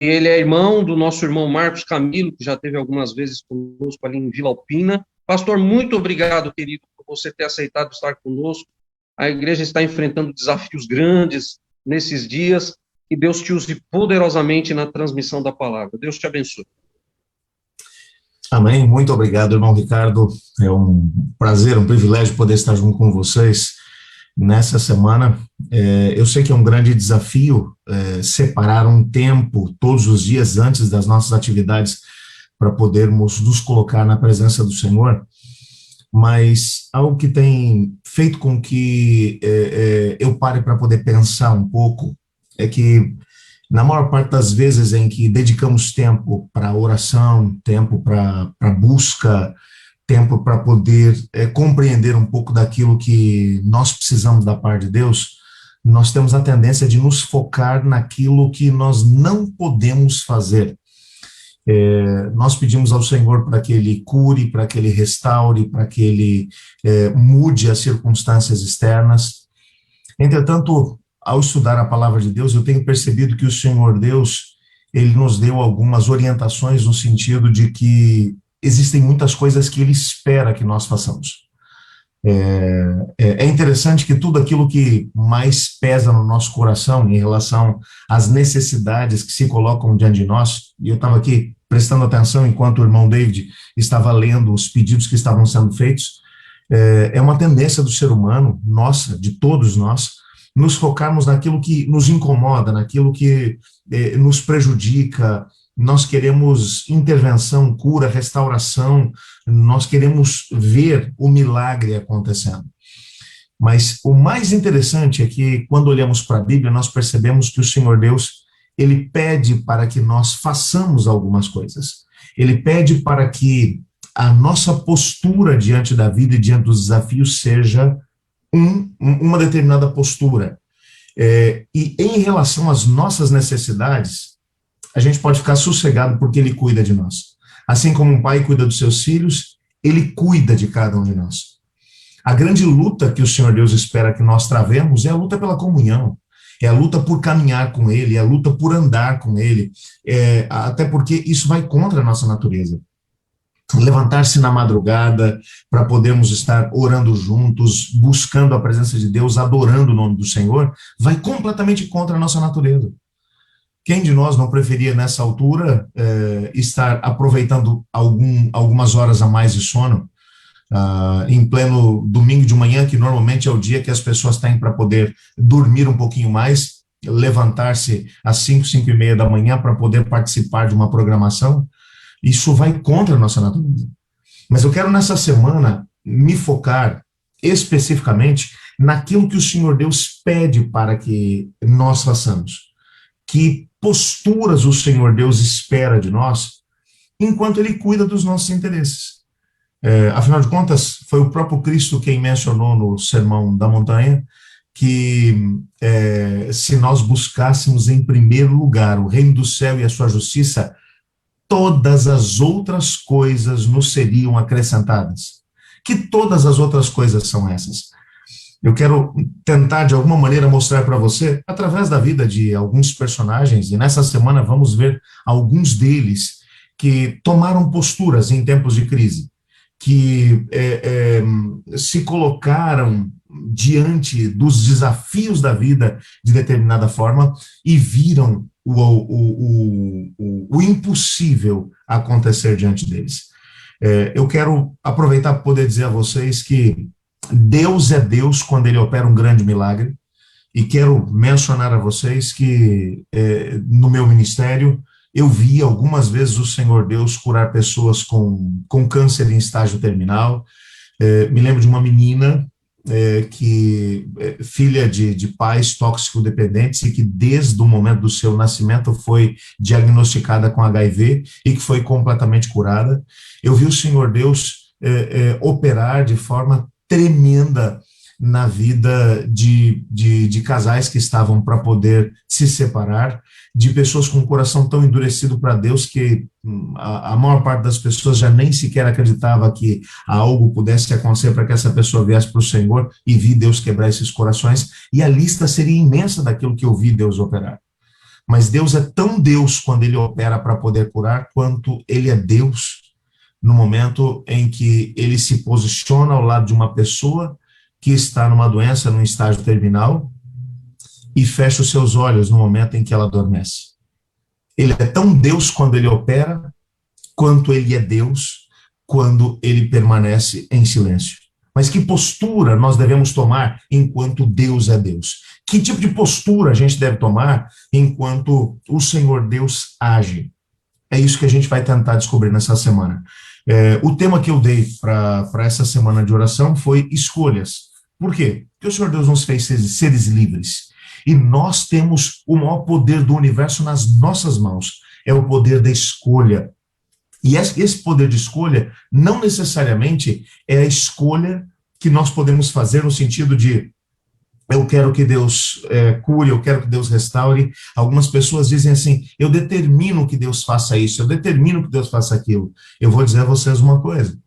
Ele é irmão do nosso irmão Marcos Camilo, que já esteve algumas vezes conosco ali em Vila Alpina. Pastor, muito obrigado, querido, por você ter aceitado estar conosco. A igreja está enfrentando desafios grandes nesses dias. Que Deus te use poderosamente na transmissão da palavra. Deus te abençoe. Amém. Muito obrigado, irmão Ricardo. É um prazer, um privilégio poder estar junto com vocês nessa semana. Eu sei que é um grande desafio separar um tempo todos os dias antes das nossas atividades para podermos nos colocar na presença do Senhor, mas algo que tem feito com que eu pare para poder pensar um pouco é que na maior parte das vezes em que dedicamos tempo para oração, tempo para busca, tempo para poder compreender um pouco daquilo que nós precisamos da parte de Deus, nós temos a tendência de nos focar naquilo que nós não podemos fazer. Nós pedimos ao Senhor para que Ele cure, para que Ele restaure, para que Ele mude as circunstâncias externas. Entretanto, ao estudar a palavra de Deus, eu tenho percebido que o Senhor Deus, Ele nos deu algumas orientações no sentido de que existem muitas coisas que Ele espera que nós façamos. É interessante que tudo aquilo que mais pesa no nosso coração em relação às necessidades que se colocam diante de nós, e eu estava aqui prestando atenção enquanto o irmão David estava lendo os pedidos que estavam sendo feitos, é uma tendência do ser humano, nossa, de todos nós, nos focarmos naquilo que nos incomoda, naquilo que nos prejudica. Nós queremos intervenção, cura, restauração, nós queremos ver o milagre acontecendo. Mas o mais interessante é que, quando olhamos para a Bíblia, nós percebemos que o Senhor Deus, Ele pede para que nós façamos algumas coisas. Ele pede para que a nossa postura diante da vida e diante dos desafios seja uma determinada postura. E em relação às nossas necessidades, a gente pode ficar sossegado porque Ele cuida de nós. Assim como um pai cuida dos seus filhos, Ele cuida de cada um de nós. A grande luta que o Senhor Deus espera que nós travemos é a luta pela comunhão, é a luta por caminhar com Ele, é a luta por andar com Ele, até porque isso vai contra a nossa natureza. Levantar-se na madrugada para podermos estar orando juntos, buscando a presença de Deus, adorando o nome do Senhor, vai completamente contra a nossa natureza. Quem de nós não preferia, nessa altura, estar aproveitando algumas horas a mais de sono, em pleno domingo de manhã, que normalmente é o dia que as pessoas têm para poder dormir um pouquinho mais, levantar-se às 5h da manhã para poder participar de uma programação? Isso vai contra a nossa natureza. Mas eu quero, nessa semana, me focar especificamente naquilo que o Senhor Deus pede para que nós façamos. Que posturas o Senhor Deus espera de nós, enquanto Ele cuida dos nossos interesses. Afinal de contas, foi o próprio Cristo quem mencionou no Sermão da Montanha que se nós buscássemos em primeiro lugar o reino do céu e a sua justiça, todas as outras coisas nos seriam acrescentadas. Que todas as outras coisas são essas? Eu quero tentar, de alguma maneira, mostrar para você, através da vida de alguns personagens, e nessa semana vamos ver alguns deles que tomaram posturas em tempos de crise, que se colocaram diante dos desafios da vida de determinada forma e viram o impossível acontecer diante deles. Eu quero aproveitar para poder dizer a vocês que Deus é Deus quando Ele opera um grande milagre, e quero mencionar a vocês que no meu ministério eu vi algumas vezes o Senhor Deus curar pessoas com câncer em estágio terminal. Me lembro de uma menina filha de pais tóxico-dependentes e que desde o momento do seu nascimento foi diagnosticada com HIV e que foi completamente curada. Eu vi o Senhor Deus operar de forma tremenda na vida de casais que estavam para poder se separar, de pessoas com o coração tão endurecido para Deus que a maior parte das pessoas já nem sequer acreditava que algo pudesse acontecer para que essa pessoa viesse para o Senhor, e vi Deus quebrar esses corações, e a lista seria imensa daquilo que eu vi Deus operar. mas Deus é tão Deus quando ele opera para poder curar, quanto ele é Deus no momento em que ele se posiciona ao lado de uma pessoa que está numa doença, num estágio terminal, e fecha os seus olhos no momento em que ela adormece. Ele é tão Deus quando ele opera, quanto ele é Deus quando ele permanece em silêncio. Mas que postura nós devemos tomar enquanto Deus é Deus? Que tipo de postura a gente deve tomar enquanto o Senhor Deus age? É isso que a gente vai tentar descobrir nessa semana. O tema que eu dei para essa semana de oração foi escolhas. Por quê? Porque o Senhor Deus nos fez seres livres. E nós temos o maior poder do universo nas nossas mãos. É o poder da escolha. E esse poder de escolha não necessariamente é a escolha que nós podemos fazer no sentido de eu quero que Deus cure, eu quero que Deus restaure. Algumas pessoas dizem assim, eu determino que Deus faça isso, eu determino que Deus faça aquilo. Eu vou dizer a vocês uma coisa,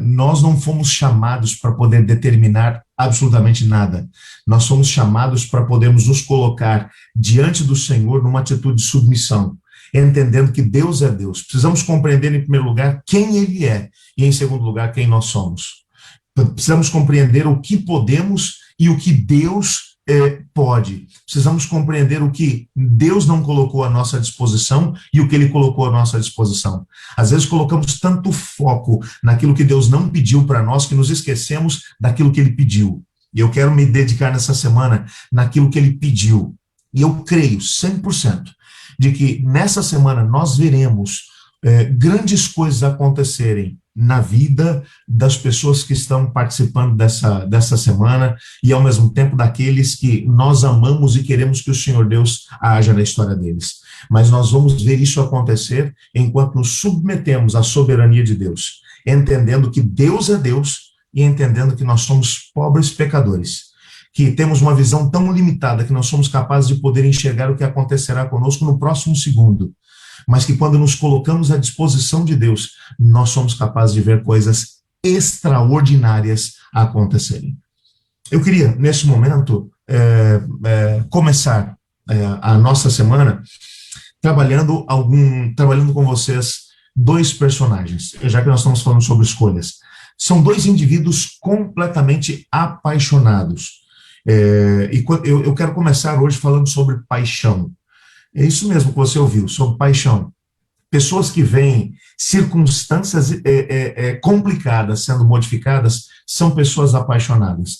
nós não fomos chamados para poder determinar absolutamente nada. Nós somos chamados para podermos nos colocar diante do Senhor numa atitude de submissão, entendendo que Deus é Deus. Precisamos compreender, em primeiro lugar, quem Ele é, e em segundo lugar, quem nós somos. Precisamos compreender o que podemos e o que Deus pode. Precisamos compreender o que Deus não colocou à nossa disposição e o que Ele colocou à nossa disposição. Às vezes colocamos tanto foco naquilo que Deus não pediu para nós que nos esquecemos daquilo que Ele pediu. E eu quero me dedicar nessa semana naquilo que Ele pediu. E eu creio 100% de que nessa semana nós veremos grandes coisas acontecerem na vida das pessoas que estão participando dessa semana e, ao mesmo tempo, daqueles que nós amamos e queremos que o Senhor Deus haja na história deles. Mas nós vamos ver isso acontecer enquanto nos submetemos à soberania de Deus, entendendo que Deus é Deus e entendendo que nós somos pobres pecadores, que temos uma visão tão limitada que não somos capazes de poder enxergar o que acontecerá conosco no próximo segundo, mas que quando nos colocamos à disposição de Deus, nós somos capazes de ver coisas extraordinárias acontecerem. Eu queria, nesse momento, começar a nossa semana trabalhando com vocês dois personagens, já que nós estamos falando sobre escolhas. São dois indivíduos completamente apaixonados. E eu quero começar hoje falando sobre paixão. É isso mesmo que você ouviu, sobre paixão. Pessoas que veem circunstâncias complicadas sendo modificadas são pessoas apaixonadas.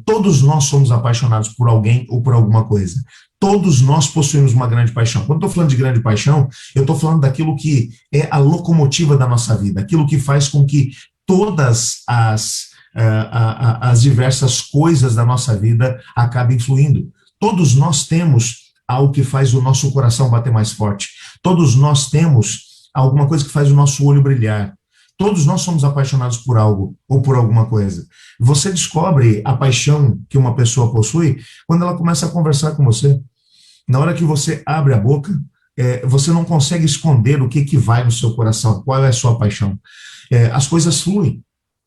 Todos nós somos apaixonados por alguém ou por alguma coisa. Todos nós possuímos uma grande paixão. Quando eu estou falando de grande paixão, eu estou falando daquilo que é a locomotiva da nossa vida, aquilo que faz com que todas as diversas coisas da nossa vida acabem fluindo. Todos nós temos algo que faz o nosso coração bater mais forte. Todos nós temos alguma coisa que faz o nosso olho brilhar. Todos nós somos apaixonados por algo ou por alguma coisa. Você descobre a paixão que uma pessoa possui quando ela começa a conversar com você. Na hora que você abre a boca, você não consegue esconder o que vai no seu coração, qual é a sua paixão. As coisas fluem.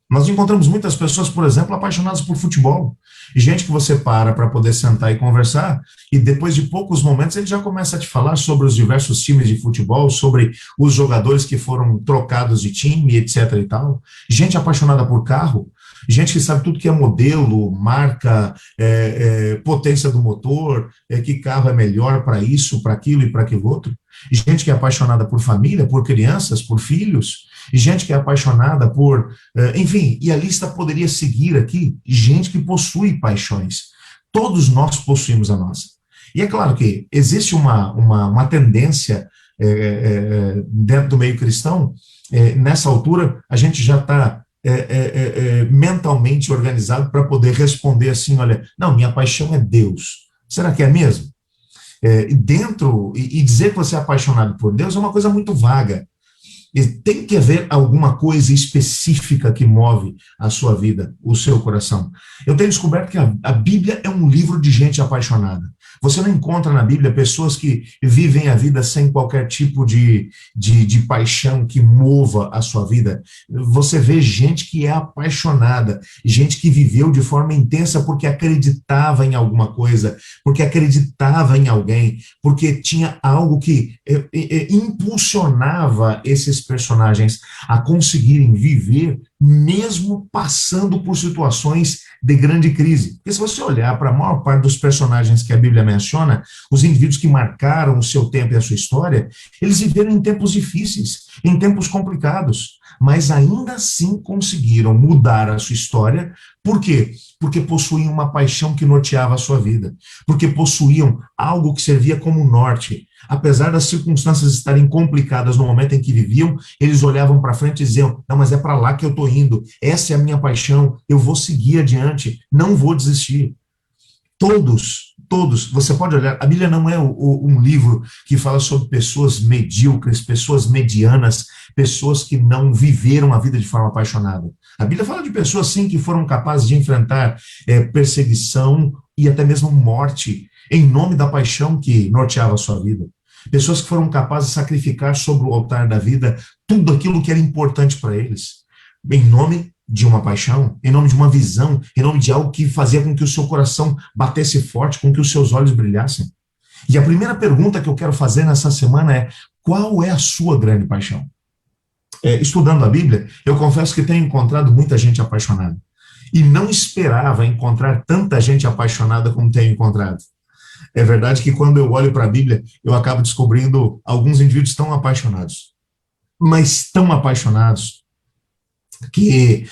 Nós encontramos muitas pessoas, por exemplo, apaixonadas por futebol. Gente que você para poder sentar e conversar, e depois de poucos momentos ele já começa a te falar sobre os diversos times de futebol, sobre os jogadores que foram trocados de time, etc. e tal. Gente apaixonada por carro, gente que sabe tudo que é modelo, marca, potência do motor, que carro é melhor para isso, para aquilo e para aquilo outro. Gente que é apaixonada por família, por crianças, por filhos. Gente que é apaixonada por... enfim, e a lista poderia seguir aqui. Gente que possui paixões. Todos nós possuímos a nossa. E é claro que existe uma tendência dentro do meio cristão. Nessa altura, a gente já está mentalmente organizado para poder responder assim, olha, não, minha paixão é Deus. Será que é mesmo? E dizer que você é apaixonado por Deus é uma coisa muito vaga. E tem que haver alguma coisa específica que move a sua vida, o seu coração. Eu tenho descoberto que a Bíblia é um livro de gente apaixonada. Você não encontra na Bíblia pessoas que vivem a vida sem qualquer tipo de paixão que mova a sua vida. Você vê gente que é apaixonada, gente que viveu de forma intensa porque acreditava em alguma coisa, porque acreditava em alguém, porque tinha algo que impulsionava esses personagens a conseguirem viver mesmo passando por situações de grande crise. Porque se você olhar para a maior parte dos personagens que a Bíblia menciona, os indivíduos que marcaram o seu tempo e a sua história, eles viveram em tempos difíceis, em tempos complicados, mas ainda assim conseguiram mudar a sua história. Por quê? Porque possuíam uma paixão que norteava a sua vida, porque possuíam algo que servia como norte. Apesar das circunstâncias estarem complicadas no momento em que viviam, eles olhavam para frente e diziam, não, mas é para lá que eu estou indo, essa é a minha paixão, eu vou seguir adiante, não vou desistir. Todos, você pode olhar, a Bíblia não é um livro que fala sobre pessoas medíocres, pessoas medianas, pessoas que não viveram a vida de forma apaixonada. A Bíblia fala de pessoas, sim, que foram capazes de enfrentar perseguição e até mesmo morte, em nome da paixão que norteava a sua vida. Pessoas que foram capazes de sacrificar sobre o altar da vida tudo aquilo que era importante para eles, em nome de uma paixão, em nome de uma visão, em nome de algo que fazia com que o seu coração batesse forte, com que os seus olhos brilhassem. E a primeira pergunta que eu quero fazer nessa semana é, qual é a sua grande paixão? Estudando a Bíblia, eu confesso que tenho encontrado muita gente apaixonada, e não esperava encontrar tanta gente apaixonada como tenho encontrado. É verdade que quando eu olho para a Bíblia, eu acabo descobrindo alguns indivíduos tão apaixonados, mas tão apaixonados, que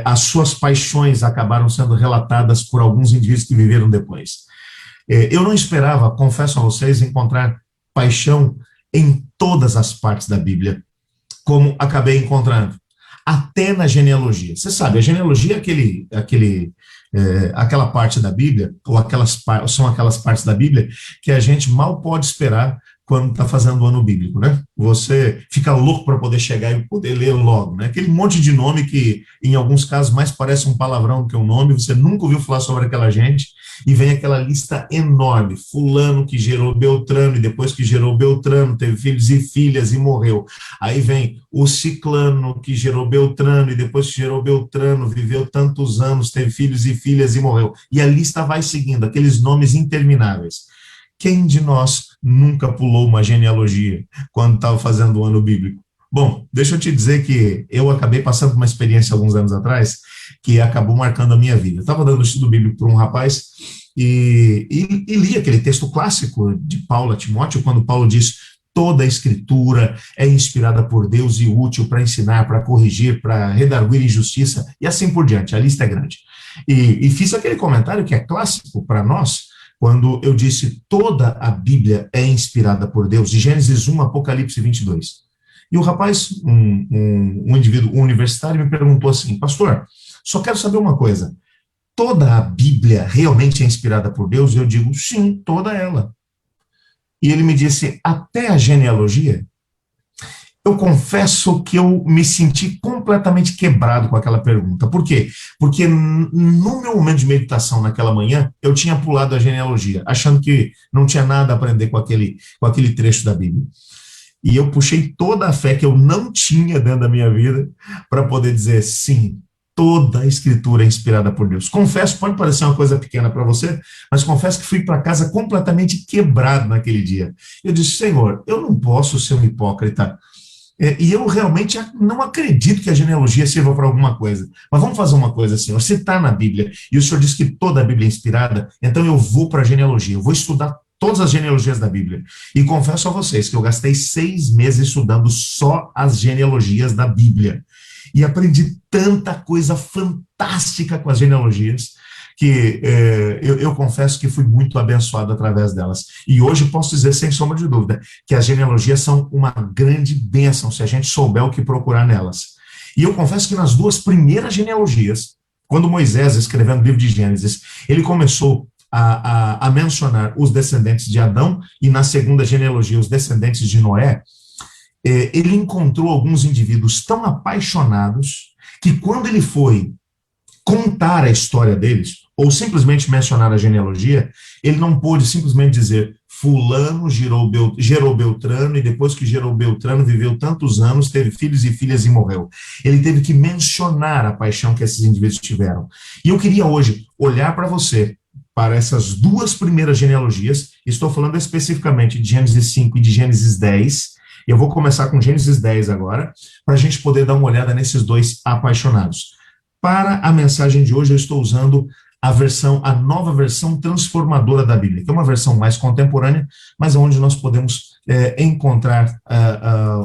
as suas paixões acabaram sendo relatadas por alguns indivíduos que viveram depois. Eu não esperava, confesso a vocês, encontrar paixão em todas as partes da Bíblia, como acabei encontrando, até na genealogia. Você sabe, a genealogia é aquela parte da Bíblia, ou são aquelas partes da Bíblia que a gente mal pode esperar quando está fazendo o ano bíblico, né? Você fica louco para poder chegar e poder ler logo, né? Aquele monte de nome que, em alguns casos, mais parece um palavrão que um nome, você nunca ouviu falar sobre aquela gente, e vem aquela lista enorme, fulano que gerou Beltrano, e depois que gerou Beltrano, teve filhos e filhas e morreu. Aí vem o ciclano que gerou Beltrano, e depois que gerou Beltrano, viveu tantos anos, teve filhos e filhas e morreu. E a lista vai seguindo, aqueles nomes intermináveis. Quem de nós nunca pulou uma genealogia quando estava fazendo o ano bíblico? Bom, deixa eu te dizer que eu acabei passando por uma experiência alguns anos atrás que acabou marcando a minha vida. Eu estava dando estudo bíblico para um rapaz e li aquele texto clássico de Paulo a Timóteo, quando Paulo diz: toda a escritura é inspirada por Deus e útil para ensinar, para corrigir, para redarguir injustiça, e assim por diante, a lista é grande. E fiz aquele comentário que é clássico para nós, quando eu disse toda a Bíblia é inspirada por Deus, de Gênesis 1 a Apocalipse 22. E o rapaz, um indivíduo universitário, me perguntou assim: pastor, só quero saber uma coisa, toda a Bíblia realmente é inspirada por Deus? E eu digo, sim, toda ela. E ele me disse, até a genealogia? Eu confesso que eu me senti completamente quebrado com aquela pergunta. Por quê? Porque no meu momento de meditação naquela manhã, eu tinha pulado a genealogia, achando que não tinha nada a aprender com aquele trecho da Bíblia. E eu puxei toda a fé que eu não tinha dentro da minha vida para poder dizer, sim, toda a escritura é inspirada por Deus. Confesso, pode parecer uma coisa pequena para você, mas confesso que fui para casa completamente quebrado naquele dia. Eu disse, Senhor, eu não posso ser um hipócrita. E eu realmente não acredito que a genealogia sirva para alguma coisa. Mas vamos fazer uma coisa, Senhor. Se está na Bíblia, e o Senhor diz que toda a Bíblia é inspirada, então eu vou para a genealogia, eu vou estudar todas as genealogias da Bíblia. E confesso a vocês que eu gastei 6 meses estudando só as genealogias da Bíblia. E aprendi tanta coisa fantástica com as genealogias, que eu confesso que fui muito abençoado através delas. E hoje posso dizer, sem sombra de dúvida, que as genealogias são uma grande bênção, se a gente souber o que procurar nelas. E eu confesso que nas 2 primeiras genealogias, quando Moisés, escrevendo o livro de Gênesis, ele começou a mencionar os descendentes de Adão, e na segunda genealogia, os descendentes de Noé, ele encontrou alguns indivíduos tão apaixonados, que quando ele foi contar a história deles, ou simplesmente mencionar a genealogia, ele não pôde simplesmente dizer fulano gerou Beltrano, e depois que gerou Beltrano, viveu tantos anos, teve filhos e filhas e morreu. Ele teve que mencionar a paixão que esses indivíduos tiveram. E eu queria hoje olhar para você, para essas duas primeiras genealogias, estou falando especificamente de Gênesis 5 e de Gênesis 10, eu vou começar com Gênesis 10 agora, para a gente poder dar uma olhada nesses dois apaixonados. Para a mensagem de hoje, eu estou usando a nova versão transformadora da Bíblia, que é uma versão mais contemporânea, mas onde nós podemos encontrar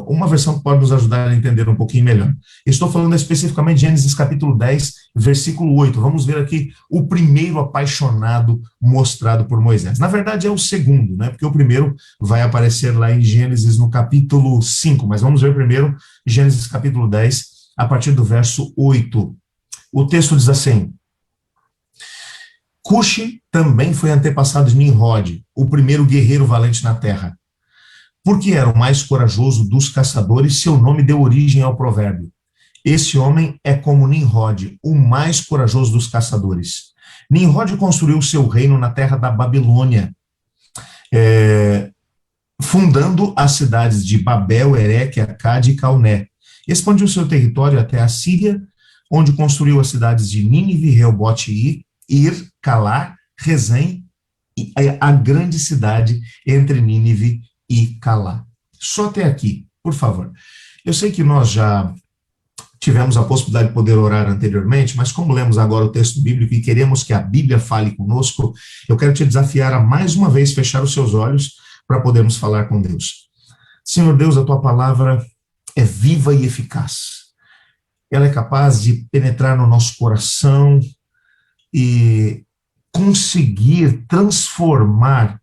uma versão que pode nos ajudar a entender um pouquinho melhor. Estou falando especificamente de Gênesis capítulo 10, versículo 8. Vamos ver aqui o primeiro apaixonado mostrado por Moisés. Na verdade, é o segundo, né? Porque o primeiro vai aparecer lá em Gênesis no capítulo 5, mas vamos ver primeiro Gênesis capítulo 10, a partir do verso 8. O texto diz assim: Cuxi também foi antepassado de Nimrod, o primeiro guerreiro valente na terra. Porque era o mais corajoso dos caçadores, seu nome deu origem ao provérbio. Esse homem é como Nimrod, o mais corajoso dos caçadores. Nimrod construiu seu reino na terra da Babilônia, fundando as cidades de Babel, Ereque, Acade e Calné. Expandiu seu território até a Síria, onde construiu as cidades de Nínive, Reobote e Ir, Calá, Rezém, a grande cidade entre Nínive e Calá. Só até aqui, por favor. Eu sei que nós já tivemos a possibilidade de poder orar anteriormente, mas como lemos agora o texto bíblico e queremos que a Bíblia fale conosco, eu quero te desafiar a mais uma vez fechar os seus olhos para podermos falar com Deus. Senhor Deus, a tua palavra é viva e eficaz. Ela é capaz de penetrar no nosso coração e conseguir transformar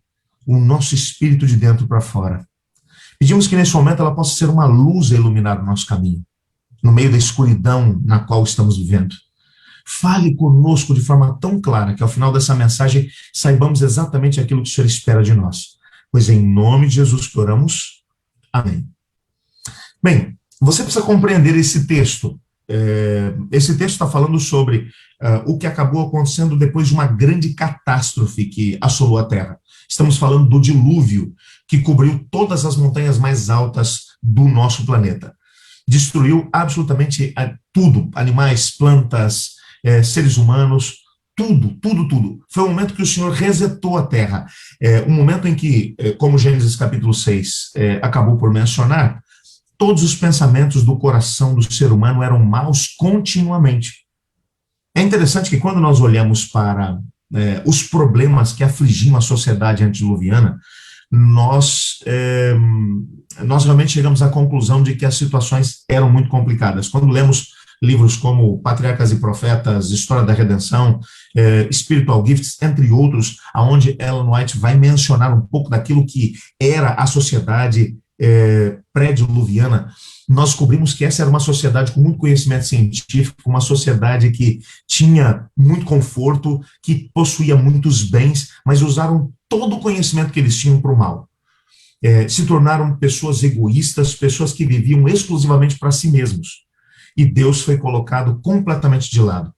o nosso espírito de dentro para fora. Pedimos que nesse momento ela possa ser uma luz a iluminar o nosso caminho, no meio da escuridão na qual estamos vivendo. Fale conosco de forma tão clara que ao final dessa mensagem saibamos exatamente aquilo que o Senhor espera de nós. Pois em nome de Jesus que oramos. Amém. Bem, você precisa compreender esse texto. Esse texto está falando sobre o que acabou acontecendo depois de uma grande catástrofe que assolou a Terra. Estamos falando do dilúvio, que cobriu todas as montanhas mais altas do nosso planeta. Destruiu absolutamente tudo, animais, plantas, seres humanos, tudo. Foi um momento que o Senhor resetou a Terra. Um momento em que, como Gênesis capítulo 6 acabou por mencionar, todos os pensamentos do coração do ser humano eram maus continuamente. É interessante que quando nós olhamos para os problemas que afligiam a sociedade antediluviana, nós realmente chegamos à conclusão de que as situações eram muito complicadas. Quando lemos livros como Patriarcas e Profetas, História da Redenção, Spiritual Gifts, entre outros, onde Ellen White vai mencionar um pouco daquilo que era a sociedade pré-diluviana, nós descobrimos que essa era uma sociedade com muito conhecimento científico, uma sociedade que tinha muito conforto, que possuía muitos bens, mas usaram todo o conhecimento que eles tinham para o mal. Se tornaram pessoas egoístas, pessoas que viviam exclusivamente para si mesmos. E Deus foi colocado completamente de lado.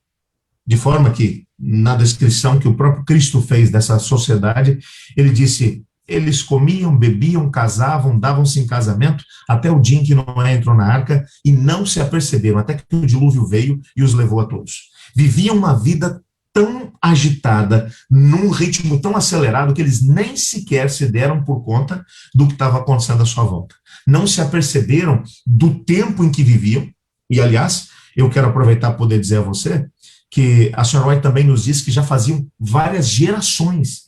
De forma que, na descrição que o próprio Cristo fez dessa sociedade, ele disse: eles comiam, bebiam, casavam, davam-se em casamento, até o dia em que Noé entrou na arca, e não se aperceberam, até que o dilúvio veio e os levou a todos. Viviam uma vida tão agitada, num ritmo tão acelerado, que eles nem sequer se deram por conta do que estava acontecendo à sua volta. Não se aperceberam do tempo em que viviam, e aliás, eu quero aproveitar para poder dizer a você que a senhora White também nos disse que já faziam várias gerações,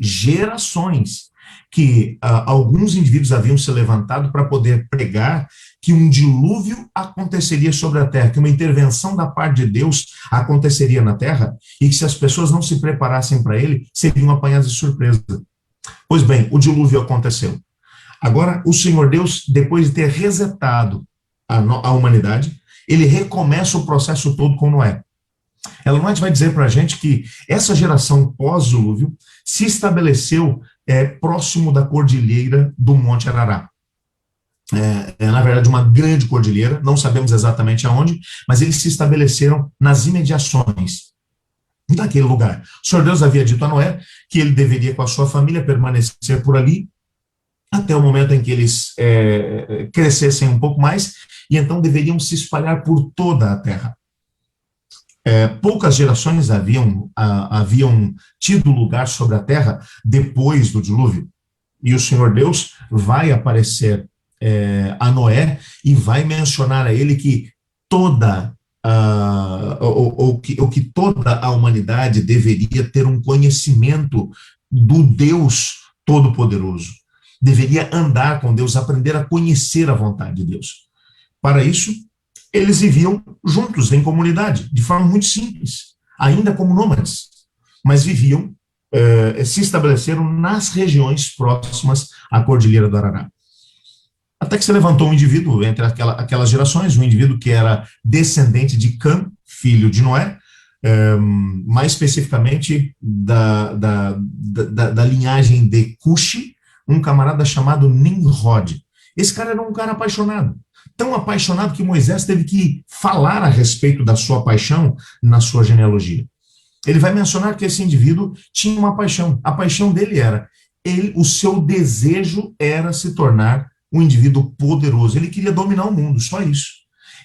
que alguns indivíduos haviam se levantado para poder pregar que um dilúvio aconteceria sobre a terra, que uma intervenção da parte de Deus aconteceria na terra, e que se as pessoas não se preparassem para ele, seriam apanhadas de surpresa. Pois bem, o dilúvio aconteceu. Agora, o Senhor Deus, depois de ter resetado a humanidade, ele recomeça o processo todo com Noé. Ellen White vai dizer para a gente que essa geração pós-dilúvio se estabeleceu próximo da cordilheira do Monte Arará. Na verdade, uma grande cordilheira, não sabemos exatamente aonde, mas eles se estabeleceram nas imediações. daquele lugar. O Senhor Deus havia dito a Noé que ele deveria, com a sua família, permanecer por ali até o momento em que eles crescessem um pouco mais, e então deveriam se espalhar por toda a terra. Poucas gerações haviam tido lugar sobre a terra depois do dilúvio, e o Senhor Deus vai aparecer a Noé e vai mencionar a ele que toda que toda a humanidade deveria ter um conhecimento do Deus Todo-Poderoso, deveria andar com Deus, aprender a conhecer a vontade de Deus. Para isso, eles viviam juntos, em comunidade, de forma muito simples, ainda como nômades, mas viviam, se estabeleceram nas regiões próximas à Cordilheira do Arará. Até que se levantou um indivíduo entre aquelas gerações, um indivíduo que era descendente de Cã, filho de Noé, mais especificamente da linhagem de Cuxi, um camarada chamado Nimrod. Esse cara era um cara apaixonado, tão apaixonado que Moisés teve que falar a respeito da sua paixão na sua genealogia. Ele vai mencionar que esse indivíduo tinha uma paixão. A paixão dele era, o seu desejo era se tornar um indivíduo poderoso. Ele queria dominar o mundo, só isso.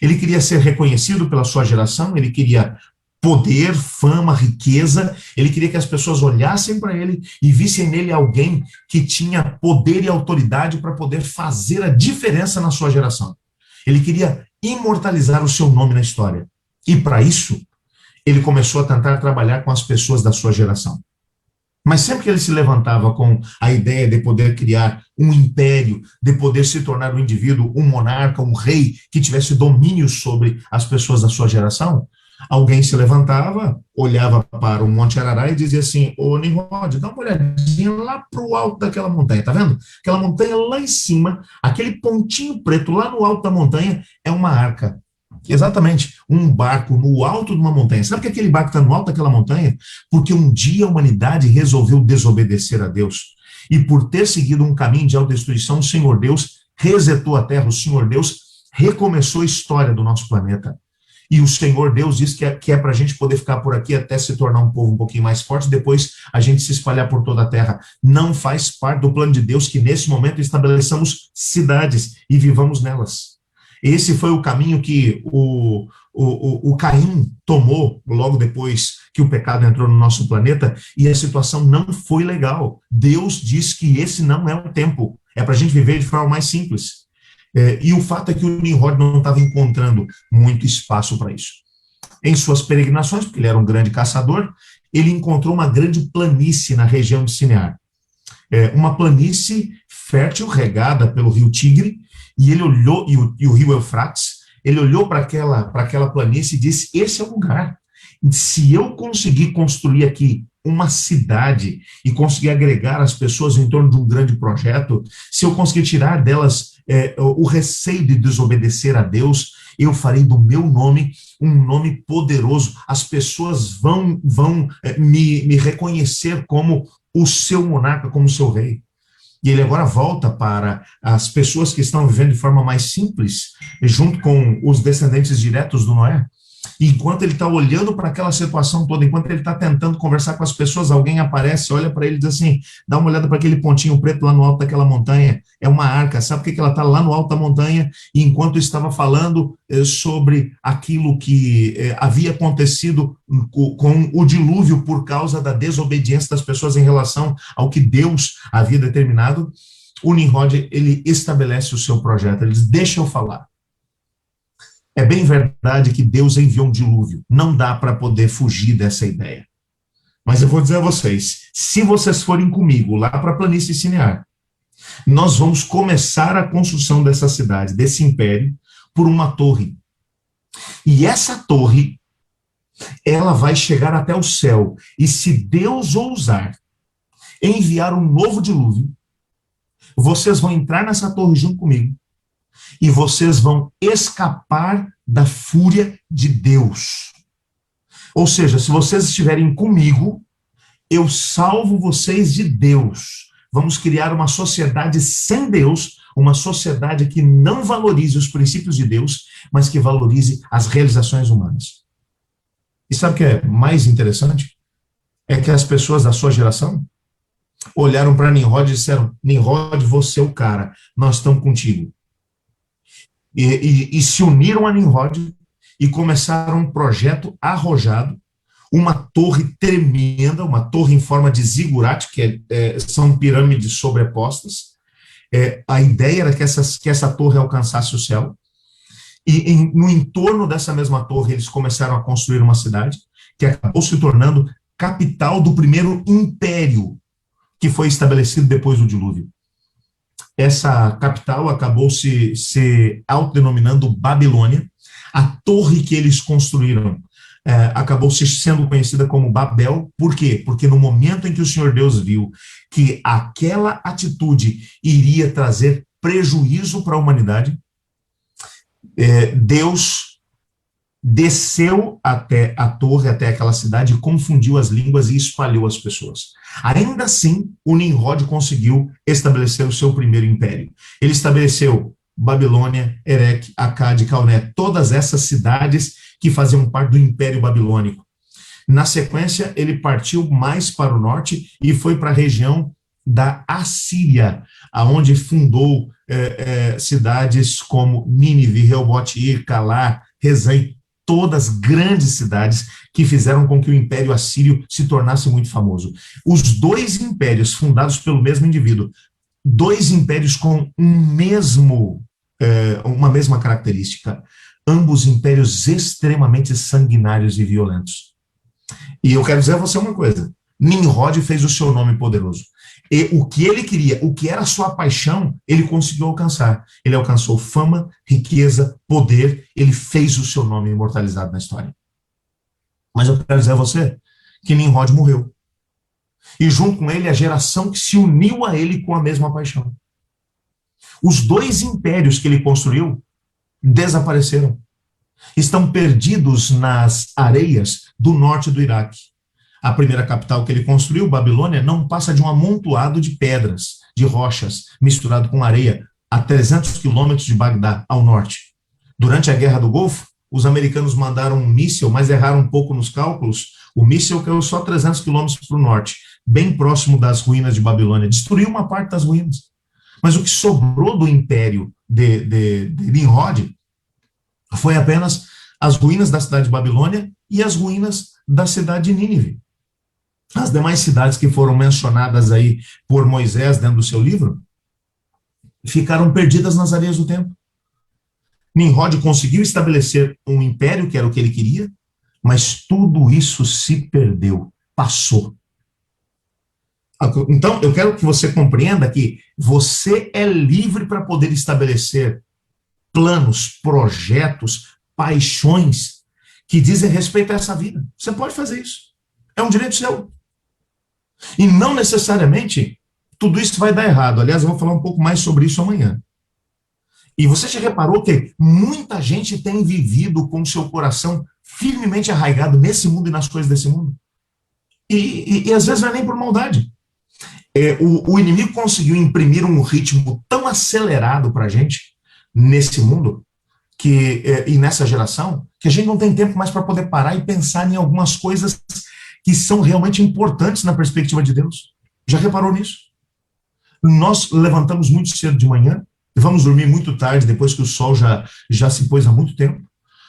Ele queria ser reconhecido pela sua geração, ele queria poder, fama, riqueza, ele queria que as pessoas olhassem para ele e vissem nele alguém que tinha poder e autoridade para poder fazer a diferença na sua geração. Ele queria imortalizar o seu nome na história. E para isso, ele começou a tentar trabalhar com as pessoas da sua geração. Mas sempre que ele se levantava com a ideia de poder criar um império, de poder se tornar um indivíduo, um monarca, um rei, que tivesse domínio sobre as pessoas da sua geração, alguém se levantava, olhava para o Monte Arará e dizia assim: ô Nimrod, dá uma olhadinha lá para o alto daquela montanha, tá vendo? Aquela montanha lá em cima, aquele pontinho preto lá no alto da montanha é uma arca. Exatamente, um barco no alto de uma montanha. Sabe que aquele barco está no alto daquela montanha? Porque um dia a humanidade resolveu desobedecer a Deus. E por ter seguido um caminho de autodestruição, o Senhor Deus resetou a terra, o Senhor Deus recomeçou a história do nosso planeta. E o Senhor Deus diz que é para a gente poder ficar por aqui até se tornar um povo um pouquinho mais forte, depois a gente se espalhar por toda a terra. Não faz parte do plano de Deus que nesse momento estabeleçamos cidades e vivamos nelas. Esse foi o caminho que o Caim tomou logo depois que o pecado entrou no nosso planeta, e a situação não foi legal. Deus diz que esse não é o tempo, é para a gente viver de forma mais simples. E o fato é que o Nimrod não estava encontrando muito espaço para isso. Em suas peregrinações, porque ele era um grande caçador, ele encontrou uma grande planície na região de Sinear. Uma planície fértil, regada pelo rio Tigre, e ele olhou, e o rio Eufrates, ele olhou para aquela planície e disse: esse é o lugar. Se eu conseguir construir aqui uma cidade e conseguir agregar as pessoas em torno de um grande projeto, se eu conseguir tirar delas o receio de desobedecer a Deus, eu farei do meu nome um nome poderoso. As pessoas vão me reconhecer como o seu monarca, como o seu rei. E ele agora volta para as pessoas que estão vivendo de forma mais simples, junto com os descendentes diretos do Noé. E enquanto ele está olhando para aquela situação toda, enquanto ele está tentando conversar com as pessoas, alguém aparece, olha para ele e diz assim: dá uma olhada para aquele pontinho preto lá no alto daquela montanha, é uma arca. Sabe por que ela está lá no alto da montanha? E enquanto estava falando sobre aquilo que havia acontecido com o dilúvio por causa da desobediência das pessoas em relação ao que Deus havia determinado, o Nimrod, ele estabelece o seu projeto. Ele diz: deixa eu falar. É bem verdade que Deus enviou um dilúvio. Não dá para poder fugir dessa ideia. Mas eu vou dizer a vocês, se vocês forem comigo lá para a planície Sinear, nós vamos começar a construção dessa cidade, desse império, por uma torre. E essa torre, ela vai chegar até o céu. E se Deus ousar enviar um novo dilúvio, vocês vão entrar nessa torre junto comigo, e vocês vão escapar da fúria de Deus. Ou seja, se vocês estiverem comigo, eu salvo vocês de Deus. Vamos criar uma sociedade sem Deus, uma sociedade que não valorize os princípios de Deus, mas que valorize as realizações humanas. E sabe o que é mais interessante? É que as pessoas da sua geração olharam para Nimrod e disseram: Nimrod, você é o cara, nós estamos contigo. E se uniram a Nimrod e começaram um projeto arrojado, uma torre tremenda, uma torre em forma de zigurate, são pirâmides sobrepostas. A ideia era que essa torre alcançasse o céu, e no entorno dessa mesma torre eles começaram a construir uma cidade que acabou se tornando capital do primeiro império que foi estabelecido depois do dilúvio. Essa capital acabou se autodenominando Babilônia. A torre que eles construíram acabou sendo conhecida como Babel. Por quê? Porque no momento em que o Senhor Deus viu que aquela atitude iria trazer prejuízo para a humanidade, Deus desceu até a torre, até aquela cidade, confundiu as línguas e espalhou as pessoas. Ainda assim, o Nimrod conseguiu estabelecer o seu primeiro império. Ele estabeleceu Babilônia, Erech, Acade, Calné, todas essas cidades que faziam parte do Império Babilônico. Na sequência, ele partiu mais para o norte e foi para a região da Assíria, aonde fundou cidades como Nínive, Reobote-ir, Calá, Rezém, todas grandes cidades que fizeram com que o Império Assírio se tornasse muito famoso. Os dois impérios fundados pelo mesmo indivíduo, dois impérios com uma mesma característica, ambos impérios extremamente sanguinários e violentos. E eu quero dizer a você uma coisa: Nimrod fez o seu nome poderoso. E o que ele queria, o que era a sua paixão, ele conseguiu alcançar. Ele alcançou fama, riqueza, poder, ele fez o seu nome imortalizado na história. Mas eu quero dizer a você que Nimrod morreu. E junto com ele, a geração que se uniu a ele com a mesma paixão. Os dois impérios que ele construiu desapareceram. Estão perdidos nas areias do norte do Iraque. A primeira capital que ele construiu, Babilônia, não passa de um amontoado de pedras, de rochas, misturado com areia, a 300 quilômetros de Bagdá, ao norte. Durante a Guerra do Golfo, os americanos mandaram um míssil, mas erraram um pouco nos cálculos. O míssil caiu só 300 quilômetros para o norte, bem próximo das ruínas de Babilônia. Destruiu uma parte das ruínas. Mas o que sobrou do império de Nimrod foi apenas as ruínas da cidade de Babilônia e as ruínas da cidade de Nínive. As demais cidades que foram mencionadas aí por Moisés dentro do seu livro ficaram perdidas nas areias do tempo. Nimrod conseguiu estabelecer um império, que era o que ele queria, mas tudo isso se perdeu, passou. Então, eu quero que você compreenda que você é livre para poder estabelecer planos, projetos, paixões que dizem respeito a essa vida. Você pode fazer isso. É um direito seu. E não necessariamente tudo isso vai dar errado. Aliás, eu vou falar um pouco mais sobre isso amanhã. E você já reparou que muita gente tem vivido com o seu coração firmemente arraigado nesse mundo e nas coisas desse mundo? E às vezes não é nem por maldade. O inimigo conseguiu imprimir um ritmo tão acelerado para a gente nesse mundo e nessa geração, que a gente não tem tempo mais para poder parar e pensar em algumas coisas que são realmente importantes na perspectiva de Deus. Já reparou nisso? Nós levantamos muito cedo de manhã, vamos dormir muito tarde, depois que o sol já se pôs há muito tempo.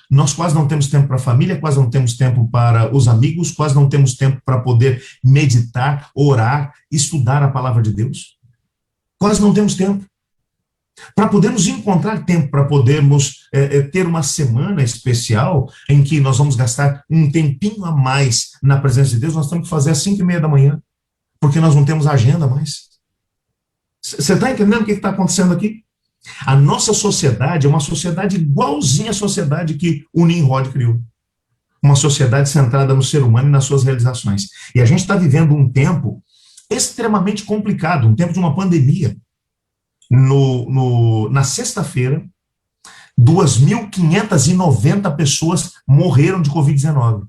Nós quase não temos tempo para a família, quase não temos tempo para os amigos, quase não temos tempo para poder meditar, orar, estudar a palavra de Deus. Quase não temos tempo. Para podermos encontrar tempo, para podermos ter uma semana especial em que nós vamos gastar um tempinho a mais na presença de Deus, nós temos que fazer às 5:30 da manhã, porque nós não temos agenda mais. Você está entendendo o que está acontecendo aqui? A nossa sociedade é uma sociedade igualzinha à sociedade que o Nimrod criou. Uma sociedade centrada no ser humano e nas suas realizações. E a gente está vivendo um tempo extremamente complicado, um tempo de uma pandemia. Na sexta-feira, 2.590 pessoas morreram de Covid-19.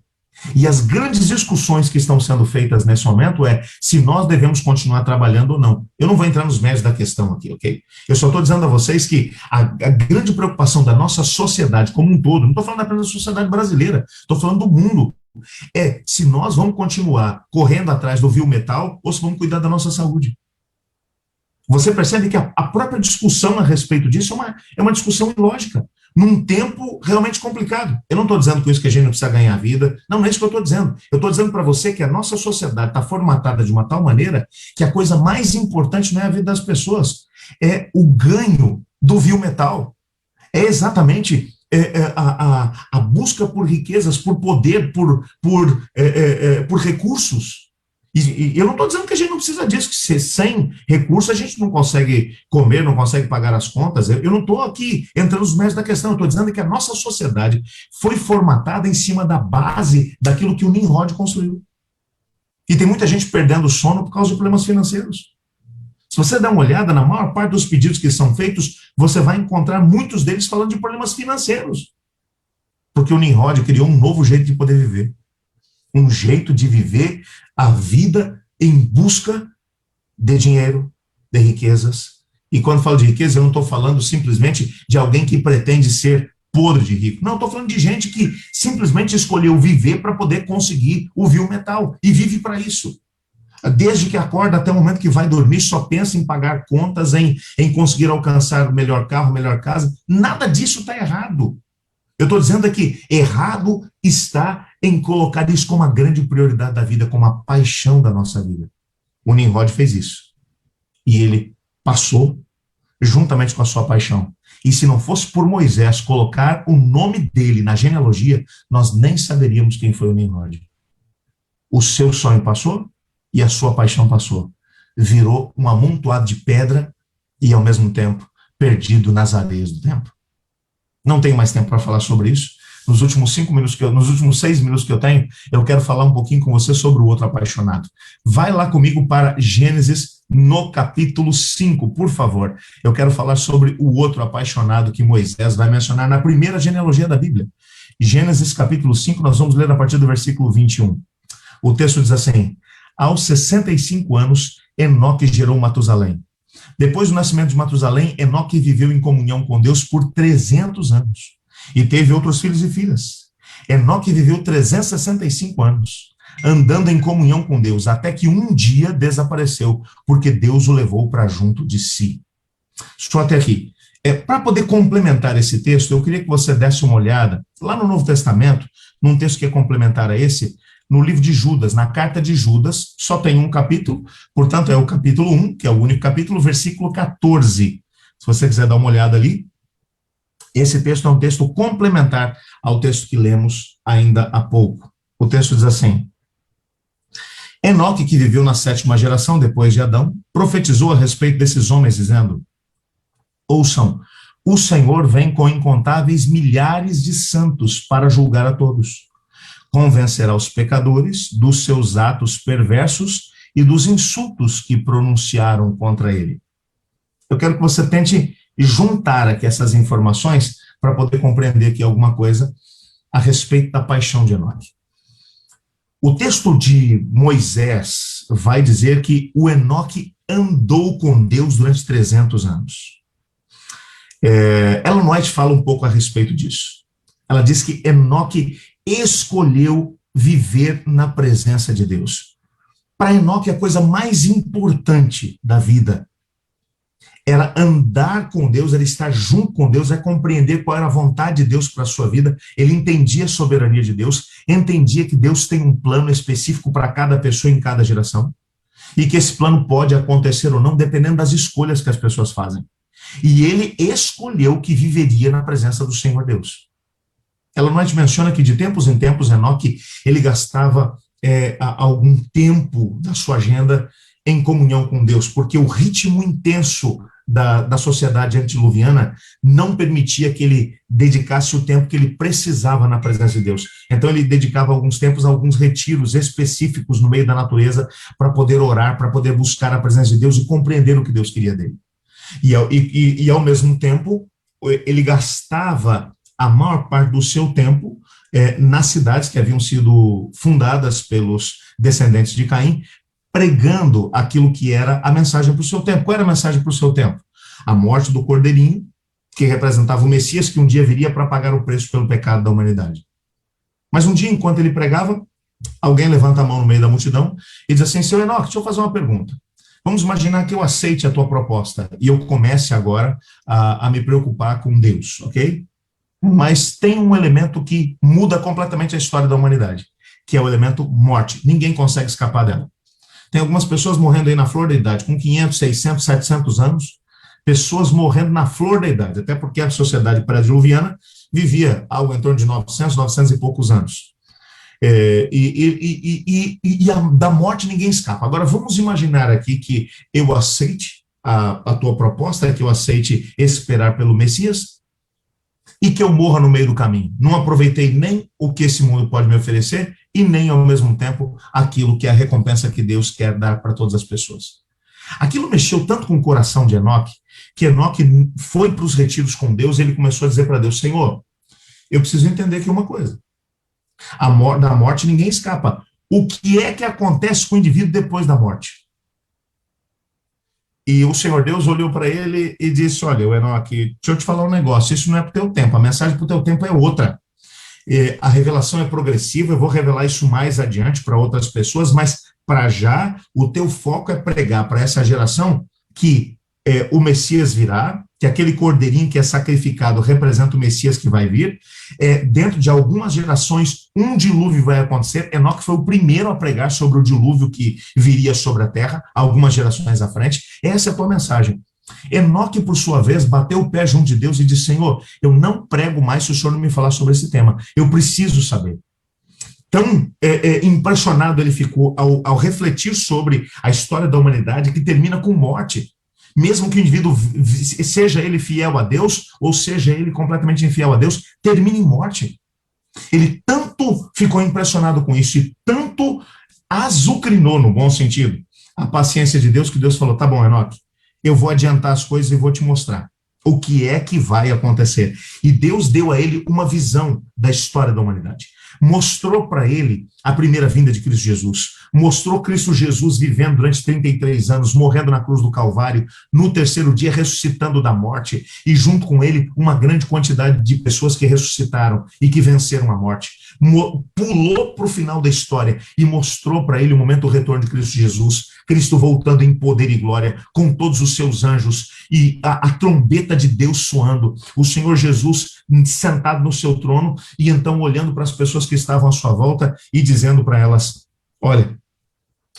E as grandes discussões que estão sendo feitas nesse momento é se nós devemos continuar trabalhando ou não. Eu não vou entrar nos méritos da questão aqui, ok? Eu só estou dizendo a vocês que a grande preocupação da nossa sociedade como um todo, não estou falando apenas da sociedade brasileira, estou falando do mundo, é se nós vamos continuar correndo atrás do vil metal ou se vamos cuidar da nossa saúde. Você percebe que a própria discussão a respeito disso é uma discussão ilógica, num tempo realmente complicado. Eu não estou dizendo com isso que a gente não precisa ganhar vida, não é isso que eu estou dizendo. Eu estou dizendo para você que a nossa sociedade está formatada de uma tal maneira que a coisa mais importante não é a vida das pessoas, é o ganho do vil metal. É exatamente a busca por riquezas, por poder, por recursos. E eu não estou dizendo que a gente não precisa disso, que sem recursos a gente não consegue comer, não consegue pagar as contas. Eu não estou aqui entrando nos méritos da questão, eu estou dizendo que a nossa sociedade foi formatada em cima da base daquilo que o Nimrod construiu. E tem muita gente perdendo o sono por causa de problemas financeiros. Se você dá uma olhada, na maior parte dos pedidos que são feitos, você vai encontrar muitos deles falando de problemas financeiros. Porque o Nimrod criou um novo jeito de poder viver. Um jeito de viver a vida em busca de dinheiro, de riquezas. E quando falo de riqueza, eu não estou falando simplesmente de alguém que pretende ser podre de rico. Não, estou falando de gente que simplesmente escolheu viver para poder conseguir o vil metal. E vive para isso. Desde que acorda até o momento que vai dormir, só pensa em pagar contas, em conseguir alcançar o melhor carro, melhor casa. Nada disso está errado. Eu estou dizendo aqui, errado está em colocar isso como a grande prioridade da vida, como a paixão da nossa vida. O Nimrod fez isso. E ele passou juntamente com a sua paixão. E se não fosse por Moisés colocar o nome dele na genealogia, nós nem saberíamos quem foi o Nimrod. O seu sonho passou e a sua paixão passou. Virou um amontoado de pedra e, ao mesmo tempo, perdido nas areias do tempo. Não tenho mais tempo para falar sobre isso. Nos últimos 6 minutos que eu tenho, eu quero falar um pouquinho com você sobre o outro apaixonado. Vai lá comigo para Gênesis, no capítulo 5, por favor. Eu quero falar sobre o outro apaixonado que Moisés vai mencionar na primeira genealogia da Bíblia. Gênesis, capítulo 5, nós vamos ler a partir do versículo 21. O texto diz assim: aos 65 anos, Enoque gerou Matusalém. Depois do nascimento de Matusalém, Enoque viveu em comunhão com Deus por 300 anos. E teve outros filhos e filhas. Enoque viveu 365 anos, andando em comunhão com Deus, até que um dia desapareceu, porque Deus o levou para junto de si. Só até aqui. Para poder complementar esse texto, eu queria que você desse uma olhada lá no Novo Testamento, num texto que é complementar a esse, no livro de Judas, na carta de Judas, só tem um capítulo, portanto é o capítulo 1, que é o único capítulo, versículo 14. Se você quiser dar uma olhada ali, esse texto é um texto complementar ao texto que lemos ainda há pouco. O texto diz assim: Enoque, que viveu na 7ª geração depois de Adão, profetizou a respeito desses homens, dizendo: ouçam, o Senhor vem com incontáveis milhares de santos para julgar a todos. Convencerá os pecadores dos seus atos perversos e dos insultos que pronunciaram contra ele. Eu quero que você tente juntar aqui essas informações para poder compreender aqui alguma coisa a respeito da paixão de Enoque. O texto de Moisés vai dizer que o Enoque andou com Deus durante 300 anos. Ellen White fala um pouco a respeito disso. Ela diz que Enoque escolheu viver na presença de Deus. Para Enoque, a coisa mais importante da vida era andar com Deus, era estar junto com Deus, é compreender qual era a vontade de Deus para a sua vida. Ele entendia a soberania de Deus, entendia que Deus tem um plano específico para cada pessoa em cada geração, e que esse plano pode acontecer ou não, dependendo das escolhas que as pessoas fazem. E ele escolheu que viveria na presença do Senhor Deus. Ela não menciona que de tempos em tempos Enoque, ele gastava algum tempo da sua agenda em comunhão com Deus, porque o ritmo intenso da sociedade antediluviana não permitia que ele dedicasse o tempo que ele precisava na presença de Deus. Então ele dedicava alguns tempos a alguns retiros específicos no meio da natureza para poder orar, para poder buscar a presença de Deus e compreender o que Deus queria dele. E ao mesmo tempo, ele gastava a maior parte do seu tempo nas cidades que haviam sido fundadas pelos descendentes de Caim, pregando aquilo que era a mensagem para o seu tempo. Qual era a mensagem para o seu tempo? A morte do Cordeirinho, que representava o Messias, que um dia viria para pagar o preço pelo pecado da humanidade. Mas um dia, enquanto ele pregava, alguém levanta a mão no meio da multidão e diz assim: seu Enoque, deixa eu fazer uma pergunta. Vamos imaginar que eu aceite a tua proposta e eu comece agora a me preocupar com Deus, ok? Mas tem um elemento que muda completamente a história da humanidade, que é o elemento morte. Ninguém consegue escapar dela. Tem algumas pessoas morrendo aí na flor da idade, com 500, 600, 700 anos, pessoas morrendo na flor da idade, até porque a sociedade pré-diluviana vivia algo em torno de 900 e poucos anos. Da morte ninguém escapa. Agora, vamos imaginar aqui que eu aceite a tua proposta, que eu aceite esperar pelo Messias, e que eu morra no meio do caminho. Não aproveitei nem o que esse mundo pode me oferecer, e nem, ao mesmo tempo, aquilo que é a recompensa que Deus quer dar para todas as pessoas. Aquilo mexeu tanto com o coração de Enoque, que Enoque foi para os retiros com Deus, e ele começou a dizer para Deus: Senhor, eu preciso entender aqui uma coisa. Da morte ninguém escapa. O que é que acontece com o indivíduo depois da morte? E o Senhor Deus olhou para ele e disse: olha, Enoque, deixa eu te falar um negócio, isso não é para o teu tempo, a mensagem para o teu tempo é outra. A revelação é progressiva, eu vou revelar isso mais adiante para outras pessoas, mas para já o teu foco é pregar para essa geração que o Messias virá, que aquele cordeirinho que é sacrificado representa o Messias que vai vir. Dentro de algumas gerações, um dilúvio vai acontecer. Enoque foi o primeiro a pregar sobre o dilúvio que viria sobre a terra, algumas gerações à frente. Essa é a tua mensagem. Enoque, por sua vez, bateu o pé junto de Deus e disse: Senhor, eu não prego mais se o Senhor não me falar sobre esse tema. Eu preciso saber. Tão impressionado ele ficou ao refletir sobre a história da humanidade, que termina com morte. Mesmo que o indivíduo, seja ele fiel a Deus, ou seja ele completamente infiel a Deus, termina em morte. Ele tanto ficou impressionado com isso e tanto azucrinou, no bom sentido, a paciência de Deus, que Deus falou: tá bom, Enoque, eu vou adiantar as coisas e vou te mostrar o que é que vai acontecer. E Deus deu a ele uma visão da história da humanidade. Mostrou para ele a primeira vinda de Cristo Jesus. Mostrou Cristo Jesus vivendo durante 33 anos, morrendo na cruz do Calvário, no terceiro dia ressuscitando da morte, e junto com ele uma grande quantidade de pessoas que ressuscitaram e que venceram a morte. Pulou para o final da história e mostrou para ele o momento do retorno de Cristo Jesus, Cristo voltando em poder e glória, com todos os seus anjos, e a trombeta de Deus soando, o Senhor Jesus sentado no seu trono, e então olhando para as pessoas que estavam à sua volta e dizendo para elas: olha,